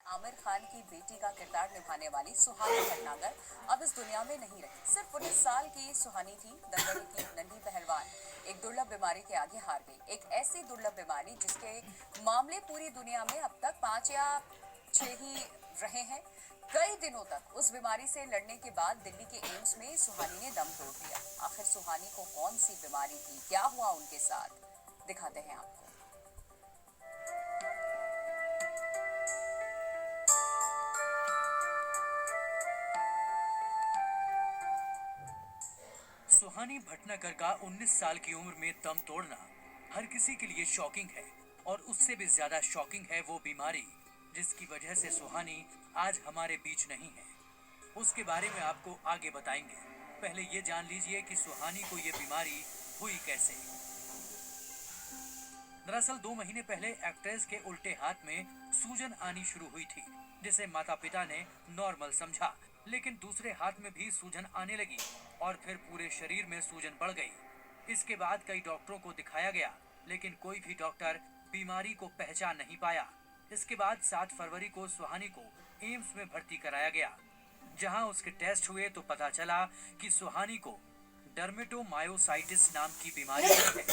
आमिर खान की बेटी का किरदार निभाने वाली सुहानी भटनागर अब इस दुनिया में नहीं रही। सिर्फ 19 साल की सुहानी थी दंगल की नन्ही पहलवान। एक दुर्लभ बीमारी के आगे हार गई। एक ऐसी दुर्लभ बीमारी जिसके मामले पूरी दुनिया में अब तक 5 या 6 ही रहे हैं। कई दिनों तक उस बीमारी से लड़ने के बाद दिल्ली के एम्स में सुहानी ने दम तोड़ दिया। आखिर सुहानी को कौन सी बीमारी थी, क्या हुआ उनके साथ, दिखाते हैं आपको। सुहानी भटनागर का 19 साल की उम्र में दम तोड़ना हर किसी के लिए शॉकिंग है और उससे भी ज्यादा शॉकिंग है वो बीमारी जिसकी वजह से सुहानी आज हमारे बीच नहीं है। उसके बारे में आपको आगे बताएंगे। पहले ये जान लीजिए कि सुहानी को ये बीमारी हुई कैसे। दरअसल 2 महीने पहले एक्ट्रेस के उल्टे हाथ में सूजन आनी शुरू हुई थी, जिसे माता पिता ने नॉर्मल समझा। लेकिन दूसरे हाथ में भी सूजन आने लगी और फिर पूरे शरीर में सूजन बढ़ गई। इसके बाद कई डॉक्टरों को दिखाया गया, लेकिन कोई भी डॉक्टर बीमारी को पहचान नहीं पाया। इसके बाद 7 फरवरी को सुहानी को एम्स में भर्ती कराया गया, जहां उसके टेस्ट हुए तो पता चला कि सुहानी को डर्मेटोमायोसाइटिस नाम की बीमारी है,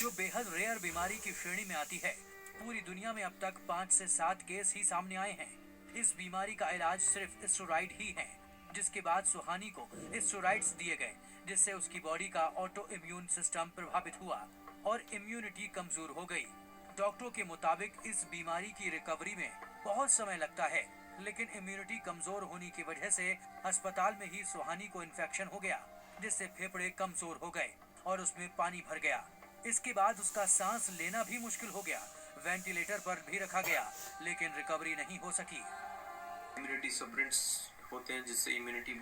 जो बेहद रेयर बीमारी की श्रेणी में आती है। पूरी दुनिया में अब तक 5 से 7 केस ही सामने आए हैं। इस बीमारी का इलाज सिर्फ स्टेरॉइड ही है, जिसके बाद सुहानी को स्टेरॉइड्स दिए गए, जिससे उसकी बॉडी का ऑटो इम्यून सिस्टम प्रभावित हुआ और इम्यूनिटी कमजोर हो गई। डॉक्टरों के मुताबिक इस बीमारी की रिकवरी में बहुत समय लगता है, लेकिन इम्यूनिटी कमजोर होने की वजह से अस्पताल में ही सुहानी को इन्फेक्शन हो गया, जिससे फेफड़े कमजोर हो गए और उसमें पानी भर गया। इसके बाद उसका सांस लेना भी मुश्किल हो गया। वेंटिलेटर पर भी रखा गया, लेकिन रिकवरी नहीं हो सकी। इम्यूनिटी सप्रेंट्स होते हैं जिससे इम्यूनिटी